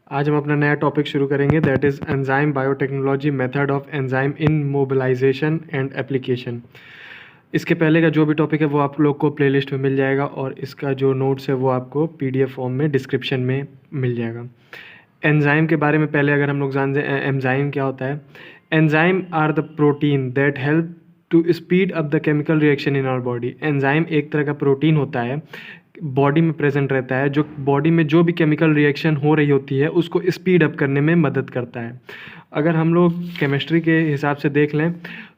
आज हम अपना नया टॉपिक शुरू करेंगे, that is enzyme biotechnology method of enzyme immobilization and application. इसके पहले का जो भी टॉपिक है वो आप लोग को प्लेलिस्ट में मिल जाएगा और इसका जो नोट्स है वो आपको पीडीएफ फॉर्म में डिस्क्रिप्शन में मिल जाएगा। एंजाइम के बारे में पहले अगर हम लोग जानते हैं एंजाइम क्या होता है। Enzyme are the protein that help to speed up the chemical reaction in our body. Enzyme एक तरह का प्रोटीन होता है, बॉडी में प्रेजेंट रहता है, जो बॉडी में जो भी केमिकल रिएक्शन हो रही होती है उसको स्पीड अप करने में मदद करता है। अगर हम लोग केमिस्ट्री के हिसाब से देख लें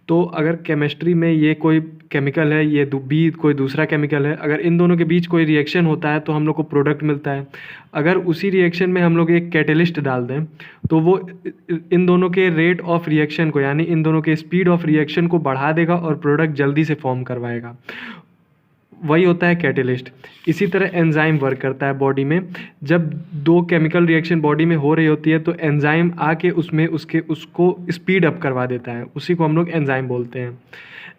तो अगर केमिस्ट्री में ये कोई केमिकल है, ये भी कोई दूसरा केमिकल है, अगर इन दोनों के बीच कोई रिएक्शन होता है तो हम लोग को प्रोडक्ट मिलता है। अगर उसी रिएक्शन में हम लोग एक कैटेलिस्ट डाल दें तो वो इन दोनों के रेट ऑफ रिएक्शन को, यानी इन दोनों के स्पीड ऑफ रिएक्शन को बढ़ा देगा और प्रोडक्ट जल्दी से फॉर्म करवाएगा। वही होता है कैटेलिस्ट। इसी तरह एंजाइम वर्क करता है बॉडी में। जब दो केमिकल रिएक्शन बॉडी में हो रही होती है तो एंजाइम आके उसको स्पीड अप करवा देता है, उसी को हम लोग एंजाइम बोलते हैं।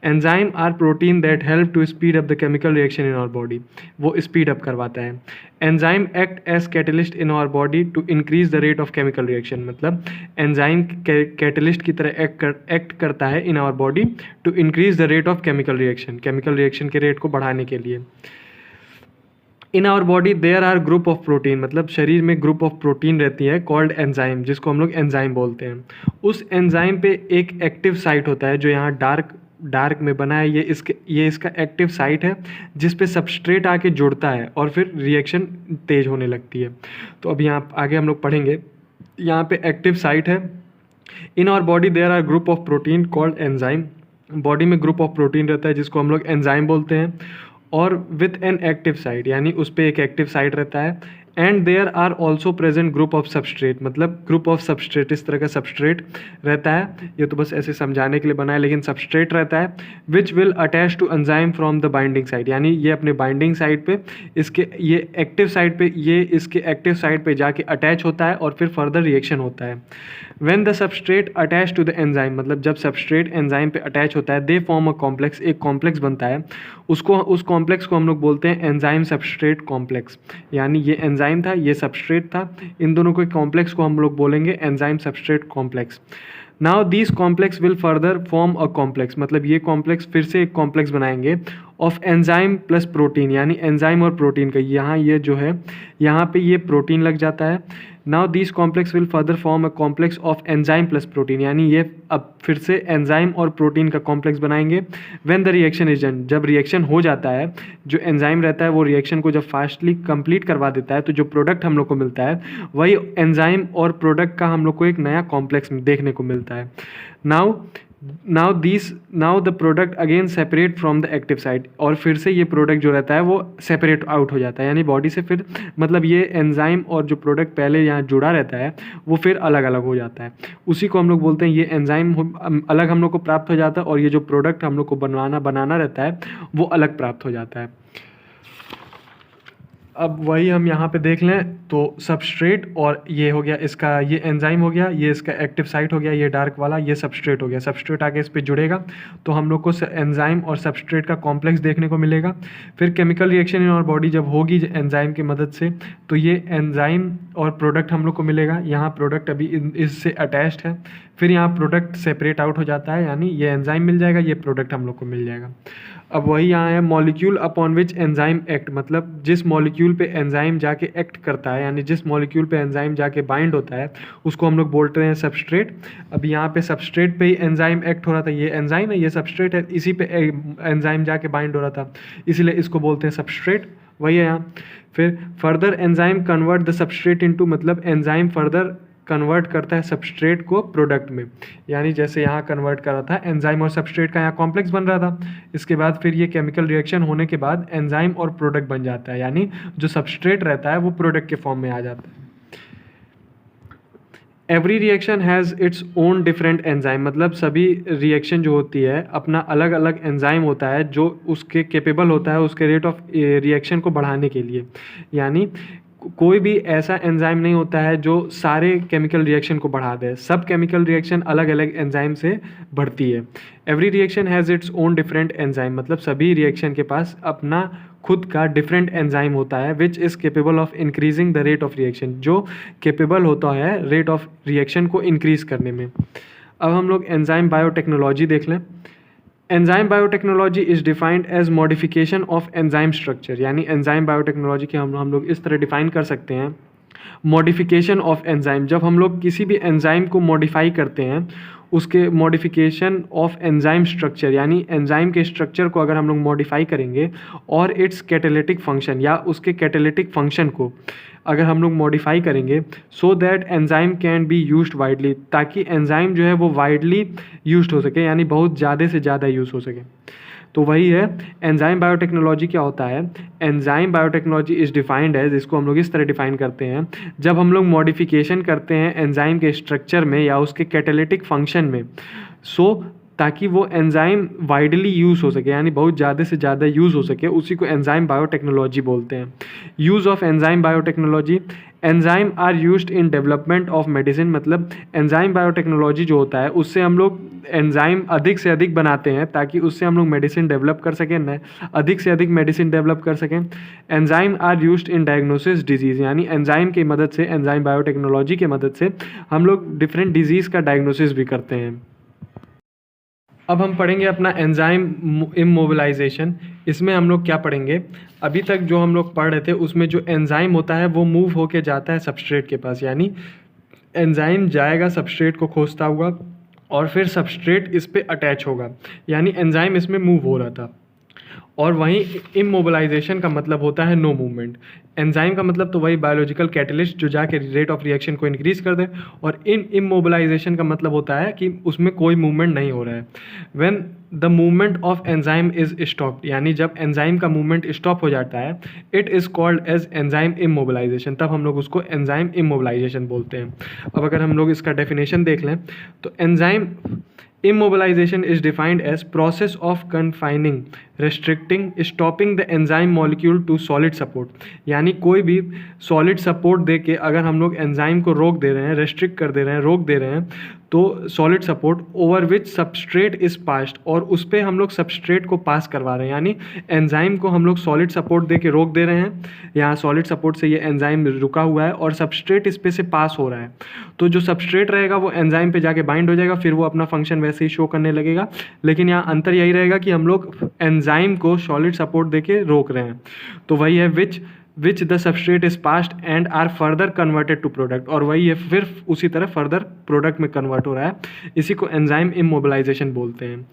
Enzyme are protein that help to speed up the chemical reaction in our body. वो स्पीड अप करवाता है। Enzyme act as catalyst in our body to increase the rate of chemical reaction. मतलब enzyme catalyst की तरह act करता है in our body to increase the rate of chemical reaction के rate को बढ़ाने के लिए। In our body there are group of protein, मतलब शरीर में ग्रुप ऑफ प्रोटीन रहती है कॉल्ड एंजाइम, जिसको हम लोग एंजाइम बोलते हैं। उस एंजाइम पे एक एक्टिव साइट होता है जो यहाँ डार्क में बना है। ये इसका एक्टिव साइट है जिस पे सबस्ट्रेट आके जुड़ता है और फिर रिएक्शन तेज होने लगती है। तो अब यहाँ आगे हम लोग पढ़ेंगे। यहाँ पे एक्टिव साइट है। In our body there are group of protein called enzyme. Body में ग्रुप ऑफ प्रोटीन रहता है जिसको हम लोग एंजाइम बोलते हैं, और विथ एन एक्टिव साइट, यानी उस पर एक एक्टिव साइट रहता है। And there are also present group of substrate, मतलब ग्रुप ऑफ सबस्ट्रेट, इस तरह का सबस्ट्रेट रहता है। ये तो बस ऐसे समझाने के लिए बना है, लेकिन सबस्ट्रेट रहता है which will attach to enzyme from the binding site, यानी ये अपने बाइंडिंग साइट पे ये एक्टिव साइट पे इसके एक्टिव साइट पे जाके अटैच होता है और फिर फर्दर रिएक्शन होता है। When the substrate attach to the enzyme, मतलब जब सबस्ट्रेट एंजाइम पे अटैच होता है, दे फॉर्म अ कॉम्प्लेक्स, एक कॉम्प्लेक्स बनता है। उस कॉम्प्लेक्स को हम लोग बोलते हैं एंजाइम सबस्ट्रेट कॉम्प्लेक्स। यानी ये एंजाइम था, ये सबस्ट्रेट था, इन दोनों के कॉम्प्लेक्स को हम लोग बोलेंगे enzyme substrate complex. Now this complex will further form a complex, मतलब ये कॉम्प्लेक्स फिर से एक कॉम्प्लेक्स बनाएंगे ऑफ एंजाइम प्लस प्रोटीन, यानी एंजाइम और प्रोटीन का। यहाँ ये जो है, यहाँ पे ये प्रोटीन लग जाता है। Now this complex will further form a complex of enzyme plus protein, यानी ये अब फिर से एंजाइम और प्रोटीन का कॉम्प्लेक्स बनाएंगे। When the reaction is done, जब रिएक्शन हो जाता है, जो एंजाइम रहता है वो रिएक्शन को जब फास्टली कंप्लीट करवा देता है, तो जो प्रोडक्ट हम लोग को मिलता है वही एंजाइम और प्रोडक्ट का हम लोग को एक नया कॉम्प्लेक्स देखने को मिलता है। Now the product again separate from the active site, और फिर से ये प्रोडक्ट जो रहता है वो सेपरेट आउट हो जाता है, यानी बॉडी से फिर, मतलब ये एंजाइम और जो प्रोडक्ट पहले यहाँ जुड़ा रहता है वो फिर अलग अलग हो जाता है। उसी को हम लोग बोलते हैं, ये एंजाइम अलग हम लोग को प्राप्त हो जाता है और ये जो प्रोडक्ट हम लोग को बनाना रहता है वो अलग प्राप्त हो जाता है। अब वही हम यहाँ पे देख लें तो सबस्ट्रेट, और ये हो गया इसका, ये एंजाइम हो गया, ये इसका एक्टिव साइट हो गया, ये डार्क वाला, ये सबस्ट्रेट हो गया। सबस्ट्रेट आके इस पे जुड़ेगा तो हम लोग को एंजाइम और सबस्ट्रेट का कॉम्प्लेक्स देखने को मिलेगा। फिर chemical reaction in our body जब होगी एंजाइम की मदद से, तो ये एंजाइम और प्रोडक्ट हम लोग को मिलेगा। यहाँ प्रोडक्ट अभी इससे अटैच्ड है, फिर यहाँ प्रोडक्ट सेपरेट आउट हो जाता है, यानी ये एंजाइम मिल जाएगा, ये प्रोडक्ट हम लोग को मिल जाएगा। अब वही यहाँ है molecule upon which enzyme act, मतलब जिस मॉलिक्यूल पे एंजाइम जाके एक्ट करता है, यानी जिस मॉलिक्यूल पे एंजाइम जाके बाइंड होता है उसको हम लोग बोलते हैं सबस्ट्रेट। अब यहाँ पे सबस्ट्रेट पे ही एंजाइम एक्ट हो रहा था, ये एंजाइम है, ये सबस्ट्रेट है, इसी पे एंजाइम जाके बाइंड हो रहा था, इसीलिए इसको बोलते हैं सबस्ट्रेट। वही है यहाँ। फिर further enzyme convert the substrate into, मतलब एंजाइम फर्दर कन्वर्ट करता है सबस्ट्रेट को प्रोडक्ट में, यानी जैसे यहाँ कन्वर्ट कर रहा था एंजाइम और सबस्ट्रेट का यहाँ कॉम्प्लेक्स बन रहा था। इसके बाद फिर ये केमिकल रिएक्शन होने के बाद एंजाइम और प्रोडक्ट बन जाता है, यानी जो सबस्ट्रेट रहता है वो प्रोडक्ट के फॉर्म में आ जाता है। Every reaction has its own different enzyme, मतलब सभी रिएक्शन जो होती है अपना अलग अलग एंजाइम होता है जो उसके केपेबल होता है उसके रेट ऑफ रिएक्शन को बढ़ाने के लिए। यानी कोई भी ऐसा एंजाइम नहीं होता है जो सारे केमिकल रिएक्शन को बढ़ा दे, सब केमिकल रिएक्शन अलग अलग एंजाइम से बढ़ती है। Every reaction has its own different enzyme, मतलब सभी रिएक्शन के पास अपना खुद का डिफरेंट एंजाइम होता है which is capable of increasing the rate of reaction, जो केपेबल होता है रेट ऑफ रिएक्शन को इंक्रीज करने में। अब हम लोग एंजाइम बायोटेक्नोलॉजी देख लें। Enzyme biotechnology is defined as modification of enzyme structure, यानी एंजाइम बायोटेक्नोलॉजी के हम लोग इस तरह डिफाइन कर सकते हैं। मॉडिफिकेशन ऑफ एंजाइम, जब हम लोग किसी भी एंजाइम को मॉडिफाई करते हैं, उसके मॉडिफिकेशन ऑफ एंजाइम स्ट्रक्चर, यानी एंजाइम के स्ट्रक्चर को अगर हम लोग मॉडिफाई करेंगे और इट्स कैटालिटिक फंक्शन या उसके कैटालिटिक फंक्शन को अगर हम लोग मॉडिफाई करेंगे so that enzyme can be used widely, ताकि एंजाइम जो है वो वाइडली यूज्ड हो सके, यानी बहुत ज़्यादा से ज़्यादा यूज़ हो सके। तो वही है एंजाइम बायोटेक्नोलॉजी। क्या होता है? Enzyme biotechnology is defined as, इसको हम लोग इस तरह डिफाइन करते हैं, जब हम लोग मॉडिफिकेशन करते हैं एंजाइम के स्ट्रक्चर में या उसके कैटालिटिक फंक्शन में, ताकि वो एंजाइम वाइडली यूज़ हो सके, यानी बहुत ज़्यादा से ज़्यादा यूज़ हो सके, उसी को एंजाइम बायोटेक्नोलॉजी बोलते हैं। Use of enzyme biotechnology, enzyme are used in development of medicine, मतलब एंजाइम बायोटेक्नोलॉजी जो होता है उससे हम लोग एंजाइम अधिक से अधिक बनाते हैं ताकि उससे हम लोग मेडिसिन डेवलप कर सकें, न अधिक से अधिक मेडिसिन डेवलप कर सकें। Enzyme are used in diagnosis disease, यानी एंजाइम की मदद से, एंजाइम बायोटेक्नोलॉजी की मदद से हम लोग डिफरेंट डिजीज़ का डायग्नोसिस भी करते हैं। अब हम पढ़ेंगे अपना एंजाइम इमोबिलाइजेशन। इसमें हम लोग क्या पढ़ेंगे? अभी तक जो हम लोग पढ़ रहे थे उसमें जो एंजाइम होता है वो मूव होके जाता है सबस्ट्रेट के पास, यानी एंजाइम जाएगा सबस्ट्रेट को खोजता हुआ और फिर सबस्ट्रेट इस पे अटैच होगा, यानी एंजाइम इसमें मूव हो रहा था। और वहीं इमोबिलाइजेशन का मतलब होता है नो मूवमेंट। एंजाइम का मतलब तो वही बायोलॉजिकल कैटलिस्ट जो जाके रेट ऑफ रिएक्शन को इंक्रीज कर दे, और इमोबिलाइजेशन का मतलब होता है कि उसमें कोई मूवमेंट नहीं हो रहा है। When the movement of enzyme is stopped, यानी जब एंजाइम का मूवमेंट स्टॉप हो जाता है, it is called as enzyme immobilization, तब हम लोग उसको एंजाइम इमोबिलाइजेशन बोलते हैं। अब अगर हम लोग इसका डेफिनेशन देख लें तो enzyme immobilization is defined as process of confining, restricting, stopping the enzyme molecule to solid support, यानी कोई भी solid support दे के अगर हम लोग एंजाइम को रोक दे रहे हैं, restrict कर दे रहे हैं, रोक दे रहे हैं, तो solid support over which substrate is passed, और उस पर हम लोग substrate को पास करवा रहे हैं, यानी एंजाइम को हम लोग solid support दे के रोक दे रहे हैं, यहाँ solid support से ये एंजाइम रुका हुआ है और substrate इस पे से पास हो रहा है, तो जो substrate रहेगा वो एंजाइम पे जाके बाइंड हो जाएगा, फिर वो अपना फंक्शन वैसे ही शो करने लगेगा। लेकिन यहाँ अंतर यही रहेगा कि हम लोग एंजाइम को सॉलिड सपोर्ट देके रोक रहे हैं, तो वही है which the substrate is passed and are further converted to product, और वही है फिर उसी तरह फर्दर प्रोडक्ट में कन्वर्ट हो रहा है, इसी को एंजाइम इमोबिलाइजेशन बोलते हैं।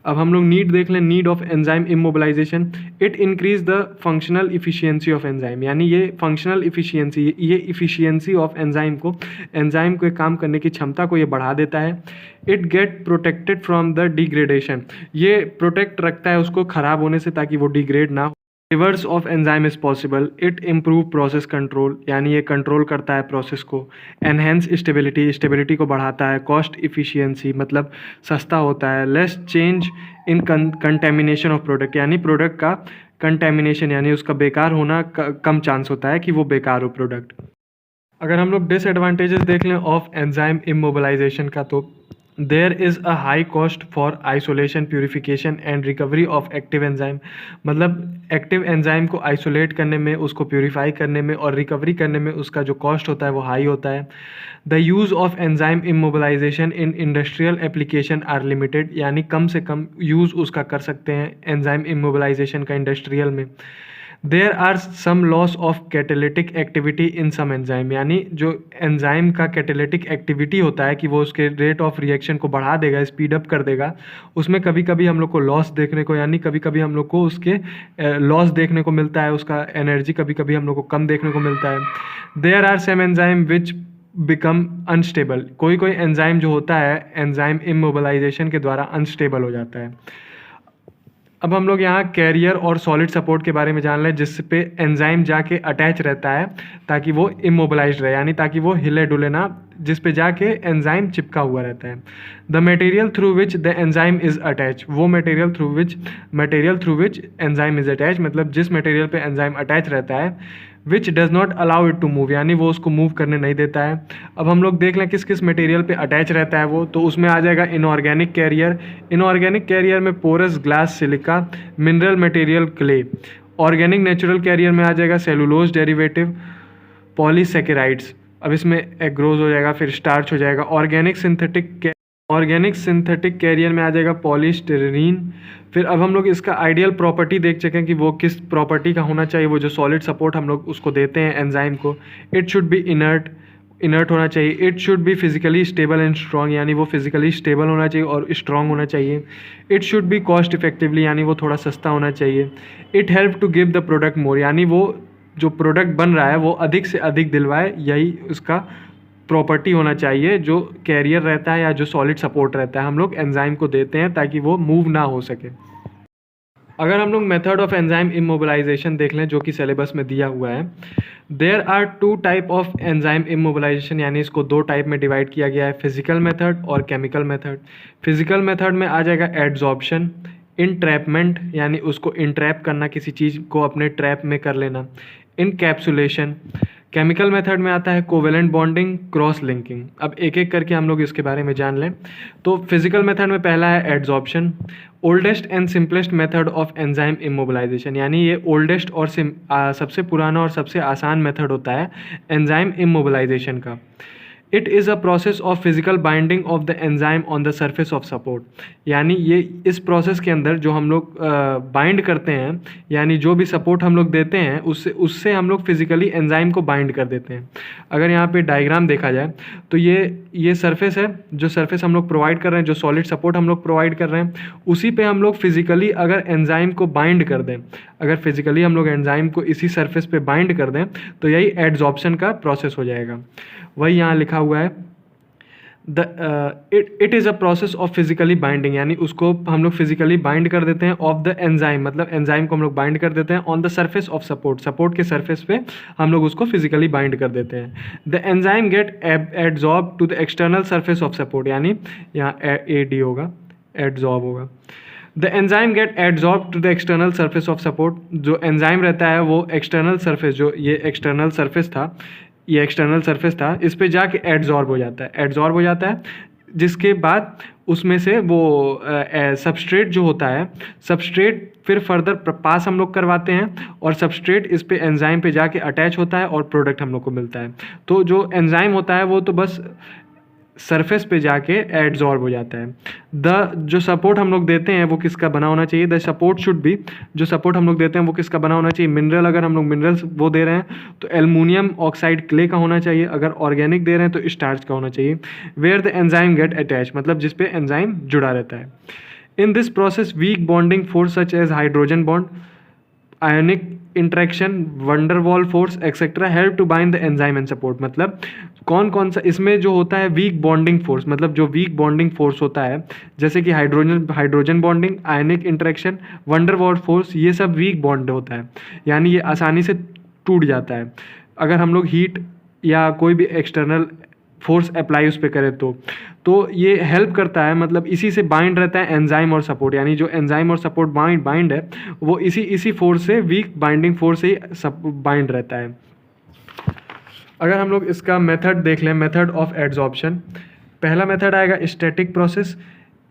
अब हम लोग नीड देख लें, need of enzyme immobilization, it increase the functional efficiency of enzyme, यानी ये फंक्शनल इफिशियंसी, ये इफिशियंसी ऑफ एंजाइम को काम करने की क्षमता को ये बढ़ा देता है। It get protected from the degradation, ये प्रोटेक्ट रखता है उसको ख़राब होने से ताकि वो डिग्रेड ना हो। Reverse of enzyme is possible, it improve process control, यानी ये कंट्रोल करता है प्रोसेस को। एनहेंस स्टेबिलिटी को बढ़ाता है। कॉस्ट इफिशियंसी, मतलब सस्ता होता है। Less change in contamination of product, यानी प्रोडक्ट का कंटेमिनेशन, यानी उसका बेकार होना कम चांस होता है कि वो बेकार हो प्रोडक्ट। अगर हम लोग डिसएडवांटेजेस देख लें ऑफ एंजाइम इमोबिलाइजेशन का, तो there is a high cost for isolation, purification and recovery of active enzyme, मतलब एक्टिव एंजाइम को आइसोलेट करने में, उसको प्यूरिफाई करने में और रिकवरी करने में उसका जो कॉस्ट होता है वो हाई होता है। The use of enzyme immobilization in industrial application are limited, यानी कम से कम यूज़ उसका कर सकते हैं एंजाइम इमोबिलाइजेशन का इंडस्ट्रियल में। There are some loss of catalytic activity in some enzyme, यानी जो एंजाइम का कैटेलिटिक एक्टिविटी होता है कि वो उसके रेट ऑफ रिएक्शन को बढ़ा देगा, स्पीड अप कर देगा, उसमें कभी कभी हम लोग को लॉस देखने को, यानी कभी कभी हम लोग को उसके लॉस देखने को मिलता है, उसका एनर्जी कभी कभी हम लोग को कम देखने को मिलता है। There are some enzyme which become unstable, कोई एंजाइम जो होता है एंजाइम इमोबिलाइजेशन के द्वारा अनस्टेबल हो जाता है। अब हम लोग यहाँ कैरियर और सॉलिड सपोर्ट के बारे में जान लें, जिस पे एंजाइम जाके अटैच रहता है ताकि वो इमोबिलाइज रहे, यानी ताकि वो हिले डुले ना, जिस पे जाके एंजाइम चिपका हुआ रहता है। The material through which the enzyme is attach, वो material through which enzyme is attach, मतलब जिस मटेरियल पे एंजाइम अटैच रहता है, which does not allow it to move, यानी वो उसको मूव करने नहीं देता है। अब हम लोग देख लें किस किस मटेरियल पे अटैच रहता है वो, तो उसमें आ जाएगा इनऑर्गेनिक कैरियर। इनऑर्गेनिक कैरियर में porous glass, silica, mineral material, clay, organic natural carrier में आ जाएगा सेलुलोज डेरिवेटिव, पॉलीसेकेराइड्स, अब इसमें एग्रोज हो जाएगा, फिर स्टार्च हो जाएगा। ऑर्गेनिक सिंथेटिक कैरियर में आ जाएगा पॉलीस्टिरीन। फिर अब हम लोग इसका आइडियल प्रॉपर्टी देख सकें कि वो किस प्रॉपर्टी का होना चाहिए, वो जो सॉलिड सपोर्ट हम लोग उसको देते हैं एंजाइम को। इट शुड बी इनर्ट होना चाहिए। It should be physically stable and strong, यानी वो फिजिकली स्टेबल होना चाहिए और स्ट्रॉन्ग होना चाहिए। It should be cost effectively, यानी वो थोड़ा सस्ता होना चाहिए। It help to give the product more, यानी वो जो प्रोडक्ट बन रहा है वो अधिक से अधिक दिलवाए, यही उसका प्रॉपर्टी होना चाहिए। जो कैरियर रहता है या जो सॉलिड सपोर्ट रहता है हम लोग एंजाइम को देते हैं ताकि वो मूव ना हो सके। अगर हम लोग मेथड ऑफ एंजाइम इमोबिलाइजेशन देख लें जो कि सिलेबस में दिया हुआ है, there are 2 type of enzyme immobilization, यानी इसको 2 टाइप में डिवाइड किया गया है, फिजिकल मेथड और केमिकल मेथड। फिजिकल मेथड में आ जाएगा एड्जॉर्प्शन, इंट्रैपमेंट यानी उसको इंट्रैप करना, किसी चीज़ को अपने ट्रैप में कर लेना, इनकैप्सुलेशन। केमिकल मेथड में आता है कोवेलेंट बॉन्डिंग, क्रॉस लिंकिंग। अब एक एक करके हम लोग इसके बारे में जान लें। तो फिजिकल मेथड में पहला है adsorption, oldest and simplest method of enzyme immobilization, यानी ये ओल्डेस्ट और सबसे पुराना और सबसे आसान मेथड होता है एंजाइम इमोबिलाइजेशन का। It is a process of physical binding of the enzyme on the surface of support, यानी ये इस प्रोसेस के अंदर जो हम लोग बाइंड करते हैं, यानी जो भी सपोर्ट हम लोग देते हैं उससे हम लोग फिजिकली एंजाइम को बाइंड कर देते हैं। अगर यहाँ पे डायग्राम देखा जाए तो ये सरफेस है, जो सरफेस हम लोग प्रोवाइड कर रहे हैं, जो सॉलिड सपोर्ट हम लोग प्रोवाइड कर रहे हैं, उसी पे हम लोग फिजिकली अगर एंजाइम को बाइंड कर दें, अगर फिजिकली हम लोग एंजाइम को इसी सरफेस पे बाइंड कर दें तो यही एड्जॉर्प्शन का प्रोसेस हो जाएगा। वही यहाँ लिखा हुआ है it is a process of physically binding, यानी उसको हम लोग फिजिकली बाइंड कर देते हैं ऑफ द एंजाइम, मतलब एंजाइम को हम लोग बाइंड कर देते हैं on the surface of support के सरफेस पे हम लोग उसको फिजिकली बाइंड कर देते हैं। The enzyme get adsorb to the external surface of support, यानी यहाँ AD होगा, एड्जॉर्ब होगा। The enzyme get adsorb to the external surface of support, जो एंजाइम रहता है वो एक्सटर्नल सरफेस, जो ये एक्सटर्नल सरफेस था, ये एक्सटर्नल सरफेस था, इस पे जाके एड्जॉर्ब हो जाता है, जिसके बाद उसमें से वो सबस्ट्रेट जो होता है, सबस्ट्रेट फिर फर्दर पास हम लोग करवाते हैं और सबस्ट्रेट इस पे एंजाइम पे जाके अटैच होता है और प्रोडक्ट हम लोग को मिलता है। तो जो एंजाइम होता है वो तो बस सरफेस पे जाके एड्जॉर्ब हो जाता है। जो सपोर्ट हम लोग देते हैं वो किसका बना होना चाहिए, द सपोर्ट शुड बी, जो सपोर्ट हम लोग देते हैं वो किसका बना होना चाहिए, मिनरल, अगर हम लोग मिनरल्स वो दे रहे हैं तो एल्युमिनियम ऑक्साइड क्ले का होना चाहिए, अगर ऑर्गेनिक दे रहे हैं तो स्टार्च का होना चाहिए। Where the enzyme get attach, मतलब जिस पे एंजाइम जुड़ा रहता है। In this process weak bonding force such as hydrogen bond, ionic interaction, van der Waals force etcetera help to bind the enzyme and support. मतलब कौन सा इसमें जो होता है वीक बॉन्डिंग फोर्स, मतलब जो वीक बॉन्डिंग फोर्स होता है जैसे कि हाइड्रोजन बॉन्डिंग, आयनिक इंट्रैक्शन, वंडरवॉल फोर्स, ये सब वीक बॉन्ड होता है, यानी ये आसानी से टूट जाता है अगर हम लोग हीट या कोई भी एक्सटर्नल फोर्स अप्लाई उस पर करें तो ये हेल्प करता है, मतलब इसी से बाइंड रहता है एंजाइम और सपोर्ट, यानी जो एंजाइम और सपोर्ट बाइंड है वो इसी फोर्स से, वीक बाइंडिंग फोर्स से ही सब बाइंड रहता है। अगर हम लोग इसका मेथड देख लें, मेथड ऑफ एड्जॉर्प्शन, पहला मेथड आएगा static process.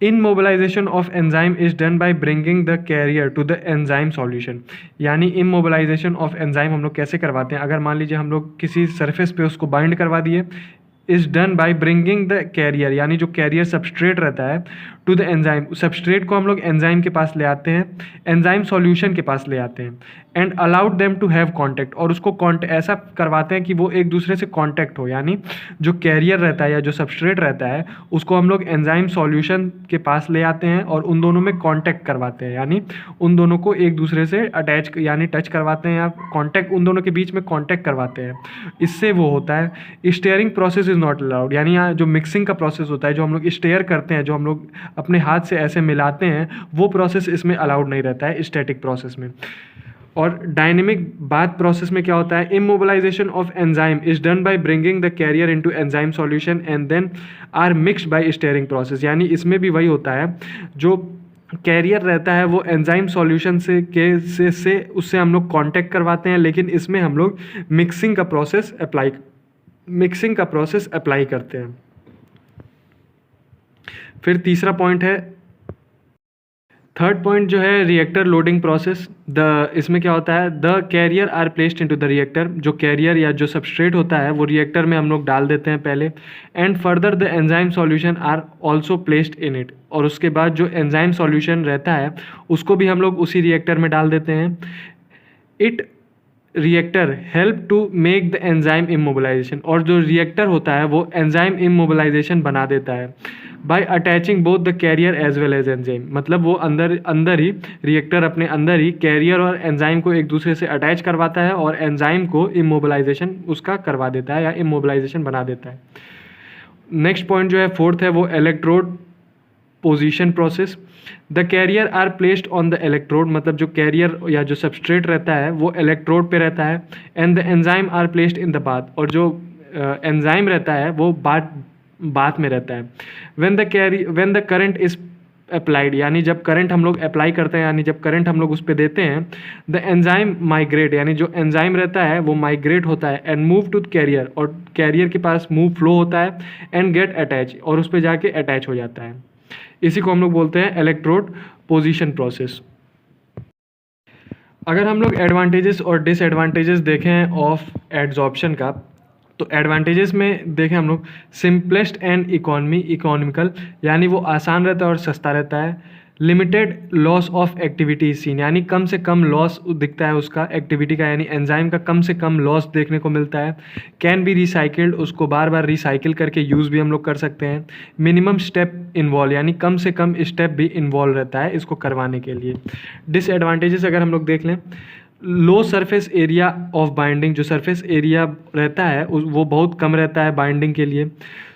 Immobilization of enzyme is done by bringing the carrier to the enzyme solution, यानी इन मोबिलाइजेशन ऑफ एंजाइम हम लोग कैसे करवाते हैं, अगर मान लीजिए हम लोग किसी सरफेस पे उसको बाइंड करवा दिए, is done by bringing the carrier, यानी जो कैरियर सबस्ट्रेट रहता है टू द एंजाइम, सबस्ट्रेट को हम लोग एंजाइम के पास ले आते हैं, एंजाइम सॉल्यूशन के पास ले आते हैं, and allowed them to have contact, और उसको ऐसा करवाते हैं कि वो एक दूसरे से कांटेक्ट हो, यानी जो कैरियर रहता है या जो सबस्ट्रेट रहता है उसको हम लोग एंजाइम सॉल्यूशन के पास ले आते हैं और उन दोनों में कांटेक्ट करवाते हैं, यानी उन दोनों को एक दूसरे से अटैच यानी टच करवाते हैं या कांटेक्ट, उन दोनों के बीच में कांटेक्ट करवाते हैं। इससे वो होता है steering process is not allowed, यानी यहाँ जो मिक्सिंग का प्रोसेस होता है, जो हम लोग स्टेयर करते हैं, जो हम लोग अपने हाथ से ऐसे मिलाते हैं, वो प्रोसेस इसमें अलाउड नहीं रहता है स्टैटिक प्रोसेस में। और डायनेमिक बाथ प्रोसेस में क्या होता है, immobilization of enzyme is done by bringing the carrier into enzyme solution and then are mixed by stirring process, यानी इसमें भी वही होता है, जो कैरियर रहता है वो एंजाइम सॉल्यूशन से उससे हम लोग कांटेक्ट करवाते हैं, लेकिन इसमें हम लोग मिक्सिंग का प्रोसेस अप्लाई करते हैं। फिर तीसरा पॉइंट है थर्ड पॉइंट जो है रिएक्टर लोडिंग प्रोसेस। इसमें क्या होता है, the carrier are placed into the reactor, जो कैरियर या जो सबस्ट्रेट होता है वो रिएक्टर में हम लोग डाल देते हैं पहले, and further the enzyme solution are also placed in it, और उसके बाद जो एंजाइम सॉल्यूशन रहता है उसको भी हम लोग उसी रिएक्टर में डाल देते हैं। It reactor help to make the enzyme immobilization, और जो रिएक्टर होता है वो एंजाइम इमोबिलाइजेशन बना देता है by attaching both the carrier as well as enzyme, मतलब वो अंदर अंदर ही रिएक्टर अपने अंदर ही कैरियर और एंजाइम को एक दूसरे से अटैच करवाता है और एंजाइम को इमोबिलाइजेशन उसका करवा देता है या इमोबिलाइजेशन बना देता है। नेक्स्ट पॉइंट जो है फोर्थ है वो electrode position process. The carrier are placed on the electrode, मतलब जो कैरियर या जो सबस्ट्रेट रहता है वो इलेक्ट्रोड पे रहता है, and the enzyme are placed in the bath, और जो एंजाइम रहता है वो बाथ में रहता है। When the current is applied, यानी जब करंट हम लोग अप्लाई करते हैं, यानी जब करंट हम लोग उस पर देते हैं, द एंजाइम माइग्रेट, यानी जो एंजाइम रहता है वो माइग्रेट होता है एंड मूव टू कैरियर, और कैरियर के पास मूव फ्लो होता है एंड गेट अटैच, और उस पर जाके अटैच हो जाता है। इसी को हम लोग बोलते हैं इलेक्ट्रोड पोजीशन प्रोसेस। अगर हम लोग एडवांटेजेस और डिसएडवांटेजेस देखें ऑफ एड्जॉर्प्शन का, तो एडवांटेजेस में देखें हम लोग सिंपलेस्ट एंड इकोनॉमिकल, यानी वो आसान रहता है और सस्ता रहता है। Limited loss of activity seen, यानी कम से कम लॉस दिखता है उसका एक्टिविटी का, यानी एंजाइम का कम से कम लॉस देखने को मिलता है। कैन बी रिसाइकिल्ड, उसको बार बार रिसाइकिल करके यूज़ भी हम लोग कर सकते हैं। मिनिमम स्टेप इन्वॉल्व, यानी कम से कम स्टेप भी इन्वॉल्व रहता है इसको करवाने के लिए। डिसएडवांटेजेस अगर हम लोग देख लें, लो सरफेस एरिया ऑफ बाइंडिंग, जो सरफेस एरिया रहता है वो बहुत कम रहता है बाइंडिंग के लिए।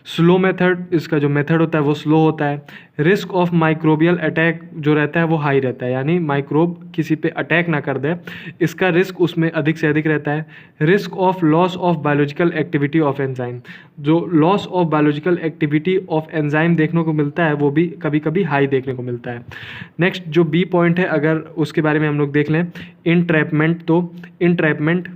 स्लो मेथड, इसका जो मेथड होता है वो स्लो होता है। रिस्क ऑफ माइक्रोबियल अटैक जो रहता है वो हाई रहता है, यानी माइक्रोब किसी पे अटैक ना कर दे, इसका रिस्क उसमें अधिक से अधिक रहता है। Risk of loss of biological activity of enzyme, जो loss of biological activity of enzyme देखने को मिलता है वो भी कभी कभी हाई देखने को मिलता है। नेक्स्ट जो बी पॉइंट है अगर उसके बारे में हम लोग देख लें, इनट्रैपमेंट,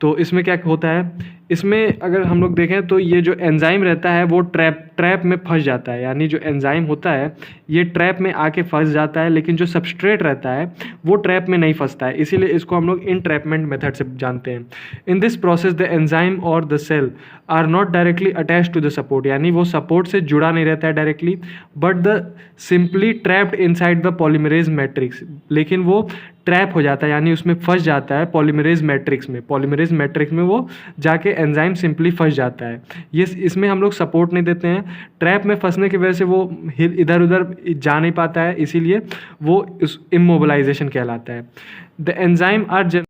तो इसमें क्या होता है, इसमें अगर हम लोग देखें तो ये जो एंजाइम रहता है वो ट्रैप में फंस जाता है, यानी जो एंजाइम होता है ये ट्रैप में आके फंस जाता है, लेकिन जो सबस्ट्रेट रहता है वो ट्रैप में नहीं फंसता है, इसीलिए इसको हम लोग इनट्रैपमेंट मेथड से जानते हैं। In this process the enzyme और the cell are not directly attach to the support, यानी वो सपोर्ट से जुड़ा नहीं रहता है directly, but the simply trapped inside the polymerase matrix, लेकिन वो ट्रैप हो जाता है, यानी उसमें फंस जाता है पॉलीमरेज मैट्रिक्स में वो जाके एंजाइम सिंपली फंस जाता है। ये इसमें हम लोग सपोर्ट नहीं देते हैं, ट्रैप में फंसने की वजह से वो इधर उधर जा नहीं पाता है, इसीलिए वो इमोबिलाइजेशन कहलाता है। The enzyme are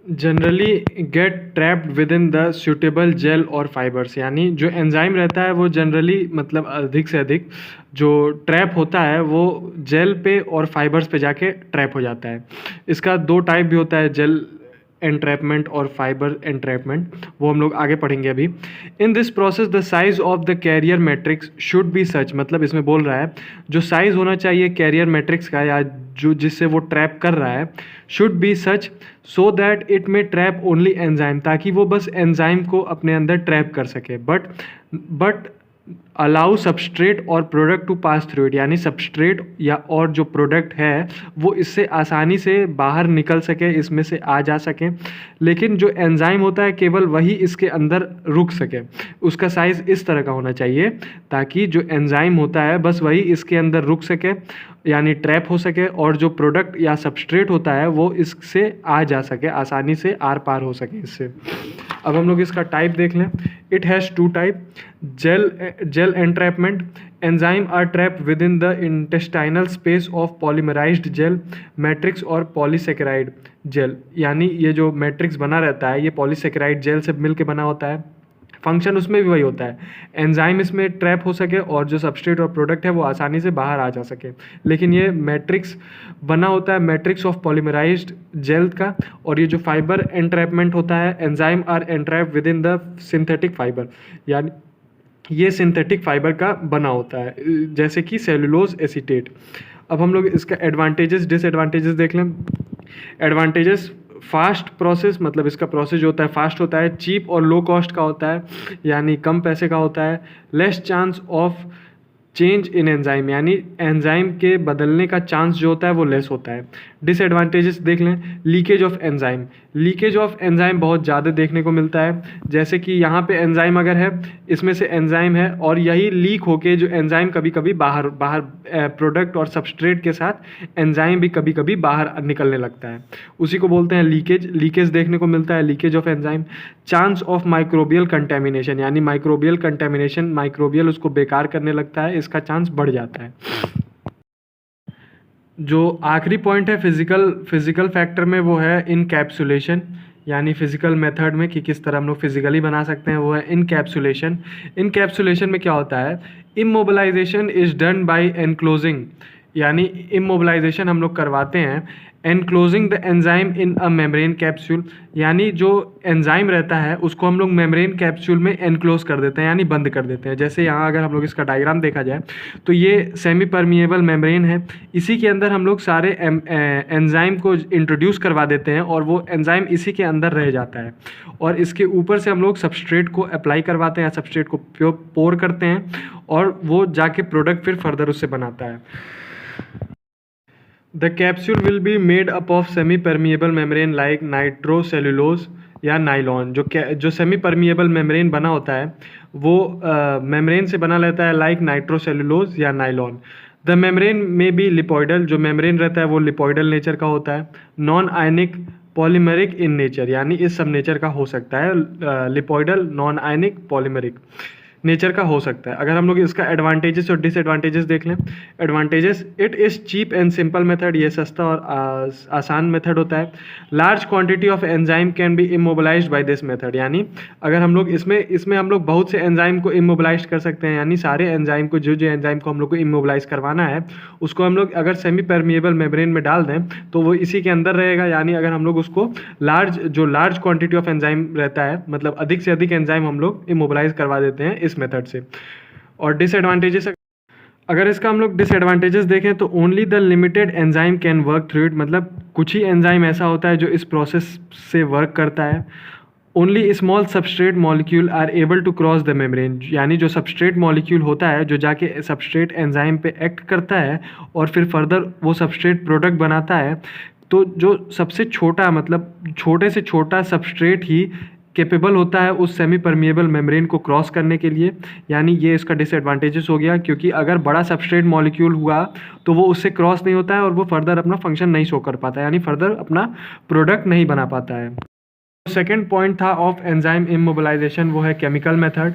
generally get trapped within the suitable gel और फाइबर्स, यानी जो एंजाइम रहता है वो जनरली मतलब अधिक से अधिक जो ट्रैप होता है वो जेल पे और फाइबर्स पे जाके ट्रैप हो जाता है। इसका दो टाइप भी होता है, जेल एंट्रैपमेंट और फाइबर एंट्रैपमेंट, वो हम लोग आगे पढ़ेंगे अभी। In this process the size of the carrier matrix should be such, मतलब इसमें बोल रहा है जो साइज होना चाहिए कैरियर मैट्रिक्स का या जो जिससे वो ट्रैप कर रहा है, should be such so that it may trap only enzyme, ताकि वो बस एंजाइम को अपने अंदर ट्रैप कर सके, बट अलाउ सबस्ट्रेट और product to pass through it, यानी सबस्ट्रेट या और जो प्रोडक्ट है वो इससे आसानी से बाहर निकल सके, इसमें से आ जा सके, लेकिन जो एंजाइम होता है केवल वही इसके अंदर रुक सके। उसका साइज़ इस तरह का होना चाहिए ताकि जो एंजाइम होता है बस वही इसके अंदर रुक सके, यानी ट्रैप हो सके, और जो प्रोडक्ट या सबस्ट्रेट होता है वो इससे आ जा सके, आसानी से आर पार हो सके इससे। अब हम लोग इसका टाइप देख लें। It has two type, gel entrapment, enzyme are trap within the intestinal space of polymerised gel matrix और पॉलीसेकेराइड जेल, यानी ये जो मैट्रिक्स बना रहता है ये पॉलीसेकेराइड जेल से मिल के बना होता है। फंक्शन उसमें भी वही होता है, एंजाइम इसमें ट्रैप हो सके और जो सबस्ट्रेट और प्रोडक्ट है वो आसानी से बाहर आ जा सके, लेकिन ये मैट्रिक्स बना होता है मैट्रिक्स ऑफ पॉलीमराइज्ड जेल का, और ये जो फाइबर एंट्रैपमेंट होता है, enzyme are entrap within the synthetic fiber, यानी ये सिंथेटिक फाइबर का बना होता है जैसे कि सेलुलोज एसीटेट। अब हम लोग इसका एडवांटेजेस डिसएडवांटेजेस देख लें। एडवांटेजेस, फास्ट प्रोसेस, मतलब इसका प्रोसेस जो होता है फास्ट होता है, चीप और लो कॉस्ट का होता है, यानी कम पैसे का होता है, less chance of change in enzyme, यानी एंजाइम के बदलने का चांस जो होता है वो लेस होता है। डिसएडवांटेजेस देख लें, leakage of enzyme, leakage of enzyme बहुत ज़्यादा देखने को मिलता है। जैसे कि यहाँ पे एंजाइम अगर है, इसमें से एंजाइम है और यही लीक होके जो एंजाइम कभी कभी बाहर प्रोडक्ट और सबस्ट्रेट के साथ एंजाइम भी कभी कभी बाहर निकलने लगता है, उसी को बोलते हैं लीकेज। लीकेज देखने को मिलता है, leakage of enzyme. Chance of microbial contamination, यानी माइक्रोबियल कंटेमिनेशन, माइक्रोबियल उसको बेकार करने लगता है, इसका चांस बढ़ जाता है। जो आखिरी पॉइंट है फिजिकल फैक्टर में, वो है इनकैप्सुलेशन, यानी फिजिकल मेथड में कि किस तरह हम लोग फिजिकली बना सकते हैं, वो है इनकैप्सुलेशन। इनकैप्सुलेशन में क्या होता है, immobilization is done by enclosing, यानी इमोबिलाइजेशन हम लोग करवाते हैं enclosing the enzyme in a membrane capsule, यानी जो एंजाइम रहता है उसको हम लोग मेम्ब्रेन कैप्सूल में एनक्लोज कर देते हैं, यानी बंद कर देते हैं। जैसे यहाँ अगर हम लोग इसका डायग्राम देखा जाए तो ये सेमी परमिएबल मेम्ब्रेन है, इसी के अंदर हम लोग सारे एंजाइम को इंट्रोड्यूस करवा देते हैं और वो एंजाइम इसी के अंदर रह जाता है, और इसके ऊपर से हम लोग सबस्ट्रेट को अप्लाई करवाते हैं, सबस्ट्रेट को पोर करते हैं और वो जाके प्रोडक्ट फिर फर्दर उससे बनाता है। The capsule will be made up of semi-permeable membrane like nitrocellulose या नाइलॉन। जो सेमी परमिएबल मेम्ब्रेन बना होता है वो मेम्ब्रेन से बना रहता है लाइक नाइट्रोसेलुलोज या नाइलॉन। द मेम्ब्रेन में बी लिपोइडल, जो मेम्ब्रेन रहता है वो लिपोइडल नेचर का होता है। Non ionic polymeric in nature, यानी इस सब नेचर का हो सकता है, लिपोइडल नॉन आयनिक पॉलीमेरिक नेचर का हो सकता है। अगर हम लोग इसका एडवांटेजेस और डिसएडवांटेजेस देख लें, advantages, it is cheap and simple method, ये सस्ता और आसान मेथड होता है। Large quantity of enzyme can be immobilized by this method, यानी अगर हम लोग इसमें हम लोग बहुत से एंजाइम को इमोबिलाइज कर सकते हैं, यानी सारे एंजाइम को जो एंजाइम को हम लोग को इमोबिलाइज करवाना है उसको हम लोग अगर सेमी परमिएबल मेम्ब्रेन में डाल दें तो वो इसी के अंदर रहेगा। यानी अगर हम लोग उसको लार्ज क्वांटिटी ऑफ एंजाइम रहता है, मतलब अधिक से अधिक एंजाइम हम लोग इमोबिलाइज करवा देते हैं इस मेथड से। और डिसएडवांटेजेस, अगर इसका हम लोग डिसएडवांटेजेस देखें तो only the limited enzyme can work through it, मतलब कुछ ही एंजाइम ऐसा होता है जो इस प्रोसेस से वर्क करता है। Only small substrate molecule are able to cross the membrane, यानी जो सबस्ट्रेट मॉलिक्यूल होता है जो जाके सबस्ट्रेट एंजाइम पे एक्ट करता है और फिर फर्दर वो सबस्ट्रेट प्रोडक्ट बनाता है, तो जो सबसे छोटा, मतलब छोटे से छोटा सबस्ट्रेट ही कैपेबल होता है उस सेमी परमिएबल मेम्ब्रेन को क्रॉस करने के लिए। यानी ये इसका डिसएडवांटेजेस हो गया, क्योंकि अगर बड़ा सबस्ट्रेट मॉलिक्यूल हुआ तो वो उससे क्रॉस नहीं होता है और वो फर्दर अपना फंक्शन नहीं शो कर पाता है, यानी फर्दर अपना प्रोडक्ट नहीं बना पाता है। सेकेंड पॉइंट था ऑफ एंजाइम इमोबिलाइजेशन, वो है केमिकल मेथड।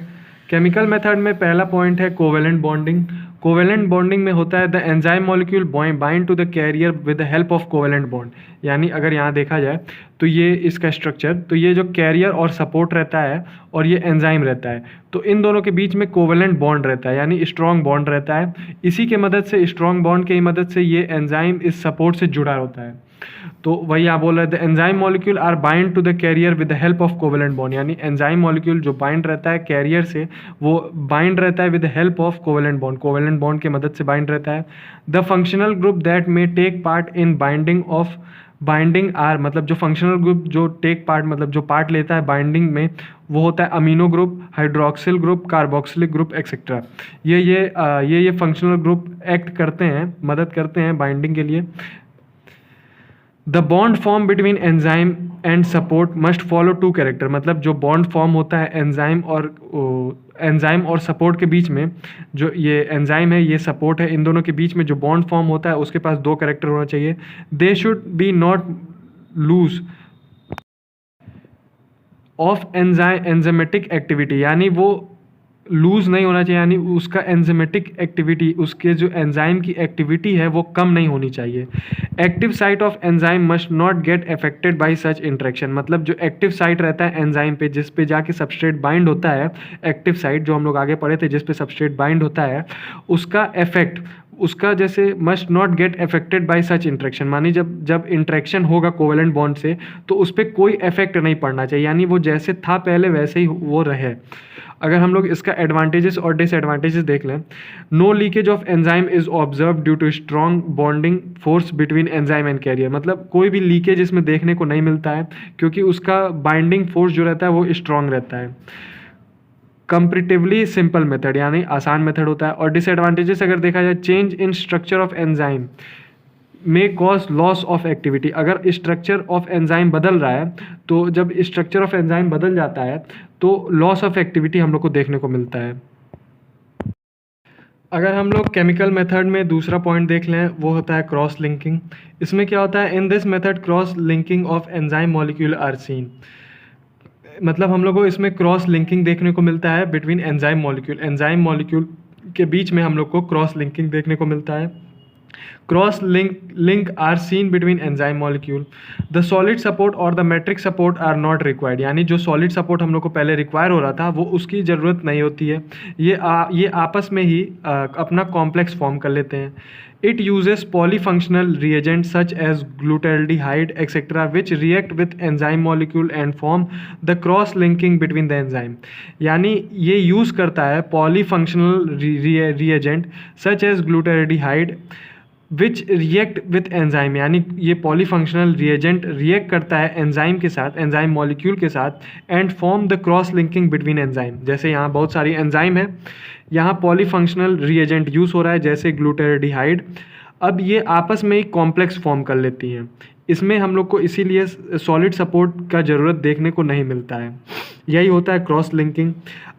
केमिकल मेथड में पहला पॉइंट है कोवेलेंट बॉन्डिंग। कोवेलेंट बॉन्डिंग में होता है the enzyme molecule bind to the carrier with the help of covalent bond, यानी अगर यहाँ देखा जाए तो ये इसका स्ट्रक्चर, तो ये जो कैरियर और सपोर्ट रहता है और ये एंजाइम रहता है, तो इन दोनों के बीच में कोवेलेंट बॉन्ड रहता है, यानी स्ट्रॉन्ग बॉन्ड रहता है। इसी के मदद से, स्ट्रॉन्ग बॉन्ड की मदद से ये एंजाइम इस सपोर्ट से जुड़ा होता है। तो वही आप बोल रहे थे, enzyme molecule are bind to the carrier with the help of covalent bond, यानी एंजाइम मॉलिक्यूल जो बाइंड रहता है कैरियर से, वो बाइंड रहता है with the help of covalent bond, covalent bond के मदद से बाइंड रहता है। The functional group that may take part in binding are, मतलब जो फंक्शनल ग्रुप जो टेक पार्ट, मतलब जो पार्ट लेता है बाइंडिंग में, वो होता है amino group, hydroxyl group, carboxylic group etcetera. ये फंक्शनल ग्रुप एक्ट करते हैं, मदद करते हैं बाइंडिंग के लिए। The bond form between enzyme and support must follow two character, मतलब जो बॉन्ड फॉर्म होता है एंजाइम और सपोर्ट के बीच में, जो ये एंजाइम है ये सपोर्ट है, इन दोनों के बीच में जो बॉन्ड फॉर्म होता है उसके पास दो कैरेक्टर होना चाहिए। They should be not lose of enzymatic activity, यानी वो लूज नहीं होना चाहिए, यानी उसका एंजाइमेटिक एक्टिविटी, उसके जो एंजाइम की एक्टिविटी है वो कम नहीं होनी चाहिए। Active site of enzyme must not get affected by such interaction, मतलब जो एक्टिव साइट रहता है एंजाइम पे, जिस पे जाके सबस्ट्रेट बाइंड होता है, एक्टिव साइट जो हम लोग आगे पढ़े थे जिस पे सबस्ट्रेट बाइंड होता है, उसका इफेक्ट, उसका जैसे must not get affected by such interaction, मानी जब इंटरेक्शन होगा कोवेलेंट बॉन्ड से तो उस पर कोई इफेक्ट नहीं पड़ना चाहिए, यानी वो जैसे था पहले वैसे ही वो रहे। अगर हम लोग इसका एडवांटेजेस और डिसएडवांटेजेस देख लें, no leakage of enzyme is observe due to strong bonding force between enzyme and carrier, मतलब कोई भी लीकेज इसमें देखने को नहीं मिलता है क्योंकि उसका बाइंडिंग फोर्स जो रहता है वो स्ट्रॉन्ग रहता है। कंपेरेटिवली सिंपल मेथड यानी आसान मेथड होता है। और डिसएडवांटेजेस अगर देखा जाए, change in structure of enzyme में कॉज लॉस ऑफ एक्टिविटी। अगर स्ट्रक्चर ऑफ एंजाइम बदल रहा है तो जब स्ट्रक्चर ऑफ एंजाइम बदल जाता है तो लॉस ऑफ एक्टिविटी हम लोग को देखने को मिलता है। अगर हम लोग केमिकल मेथड में दूसरा पॉइंट देख लें, वो होता है क्रॉस लिंकिंग। इसमें क्या होता है, in this method cross linking of enzyme molecule are seen. मतलब हम लोग को इसमें क्रॉस लिंकिंग देखने को मिलता है बिटवीन एंजाइम मॉलिक्यूल के बीच में हम लोग को क्रॉस लिंकिंग देखने को मिलता है। Cross link are seen between enzyme molecule. The solid support और the matrix support are not required, यानी जो सॉलिड सपोर्ट हम लोग को पहले रिक्वायर हो रहा था वो उसकी ज़रूरत नहीं होती है। ये आपस में ही अपना कॉम्प्लेक्स फॉर्म कर लेते हैं। It uses polyfunctional reagent such as glutaraldehyde etcetera which react with enzyme molecule and form the cross linking between the enzyme. यानी ये यूज़ करता है polyfunctional reagent such as glutaraldehyde which react with enzyme, यानी ये polyfunctional reagent react करता है enzyme के साथ, एंजाइम मॉलिक्यूल के साथ, and form the cross linking between enzyme. जैसे यहाँ बहुत सारी एंजाइम है, यहाँ पॉलीफंक्शनल रिएजेंट यूज़ हो रहा है जैसे ग्लूटाल्डिहाइड। अब ये आपस में ही कॉम्प्लेक्स फॉर्म कर लेती हैं। इसमें हम लोग को इसीलिए सॉलिड सपोर्ट का ज़रूरत देखने को नहीं मिलता है। यही होता है क्रॉस लिंकिंग।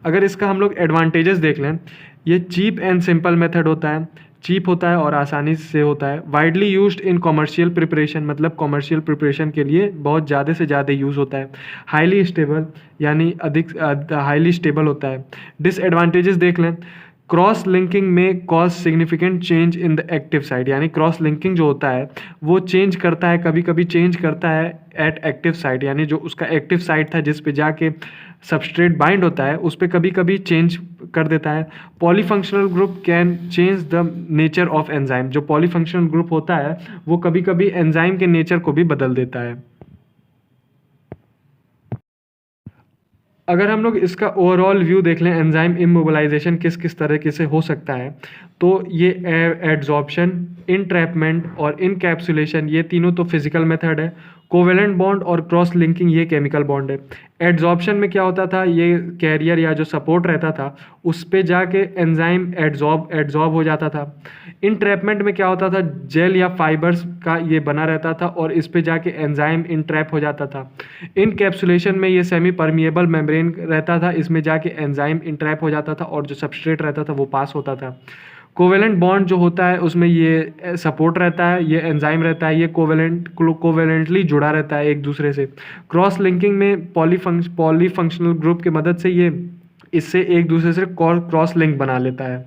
अगर इसका हम लोग एडवांटेजेस देख लें, ये चीप एंड सिंपल मेथड होता है, चीप होता है और आसानी से होता है। वाइडली यूज्ड इन कॉमर्शियल प्रिपरेशन, मतलब कॉमर्शियल प्रिपरेशन के लिए बहुत ज़्यादा से ज़्यादा यूज़ होता है। हाईली स्टेबल, यानी अधिक हाईली स्टेबल होता है। डिसएडवांटेजेस देख लें, क्रॉस लिंकिंग में cause significant change in the active site, यानी क्रॉस लिंकिंग जो होता है वो चेंज करता है, कभी कभी चेंज करता है एट एक्टिव साइट, यानी जो उसका एक्टिव साइट था जिस पे जाके सबस्ट्रेट बाइंड होता है उस पर कभी कभी चेंज कर देता है। Polyfunctional group can change the nature of enzyme, जो पॉलीफंक्शनल ग्रुप होता है वो कभी कभी एंजाइम के नेचर को भी बदल देता है। अगर हम लोग इसका ओवरऑल व्यू देख लें, एंजाइम इमोबिलाइजेशन किस किस तरीके से हो सकता है, तो ये एड्जॉर्प्शन, इनट्रैपमेंट और इनकैप्सुलेशन, ये तीनों तो फिजिकल मेथड है। कोवेलेंट बॉन्ड और क्रॉस लिंकिंग ये केमिकल बॉन्ड है। एड्जॉर्प्शन में क्या होता था, ये कैरियर या जो सपोर्ट रहता था उस पे जाके एंजाइम एड्जॉर्ब हो जाता था। इनट्रैपमेंट में क्या होता था, जेल या फाइबर्स का ये बना रहता था और इस पे जाके एंजाइम इनट्रैप हो जाता था। इनकैप्सुलेशन में ये सेमी परमिएबल मेम्ब्रेन रहता था, इसमें जाके एंजाइम इंट्रैप हो जाता था और जो सबस्ट्रेट रहता था वो पास होता था। कोवेलेंट बॉन्ड जो होता है उसमें ये सपोर्ट रहता है, ये एंजाइम रहता है, ये कोवेलेंटली जुड़ा रहता है एक दूसरे से। क्रॉस लिंकिंग में पॉलीफंक्शनल ग्रुप की मदद से ये इससे एक दूसरे से क्रॉस लिंक बना लेता है।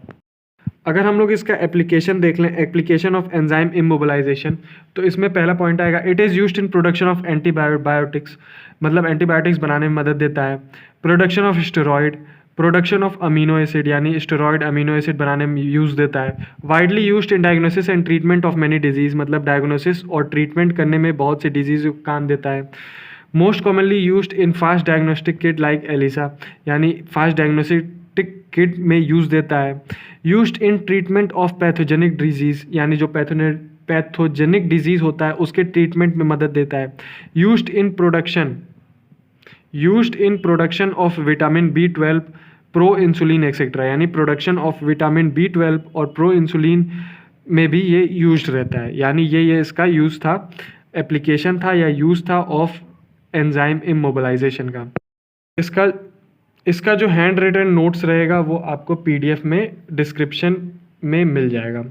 अगर हम लोग इसका एप्लीकेशन देख लें, एप्लीकेशन ऑफ एंजाइम इमोबिलाइजेशन, तो इसमें पहला पॉइंट आएगा, it is used in production of antibiotics, मतलब एंटीबायोटिक्स बनाने में मदद देता है। Production of steroid, production of amino acid, यानी स्टेरॉयड अमीनो एसिड बनाने में यूज़ देता है। Widely used in diagnosis and treatment of many disease, मतलब डायग्नोसिस और ट्रीटमेंट करने में बहुत से डिजीज़ को काम देता है। Most commonly used in fast diagnostic kit like ELISA, यानी फास्ट डायग्नोस्टिक किट में यूज़ देता है। Used in treatment of pathogenic disease, यानी जो पैथोजेनिक डिजीज़ होता है उसके ट्रीटमेंट में मदद देता है। Used in production of vitamin B12, pro insulin etcetera, यानी प्रोडक्शन ऑफ विटामिन B12 और प्रो इंसुलिन में भी ये यूज्ड रहता है। यानी ये इसका यूज़ था, एप्लीकेशन था या यूज़ था ऑफ एंजाइम इमोबिलाइजेशन का। इसका जो हैंड रिटन नोट्स रहेगा वो आपको PDF में डिस्क्रिप्शन में मिल जाएगा।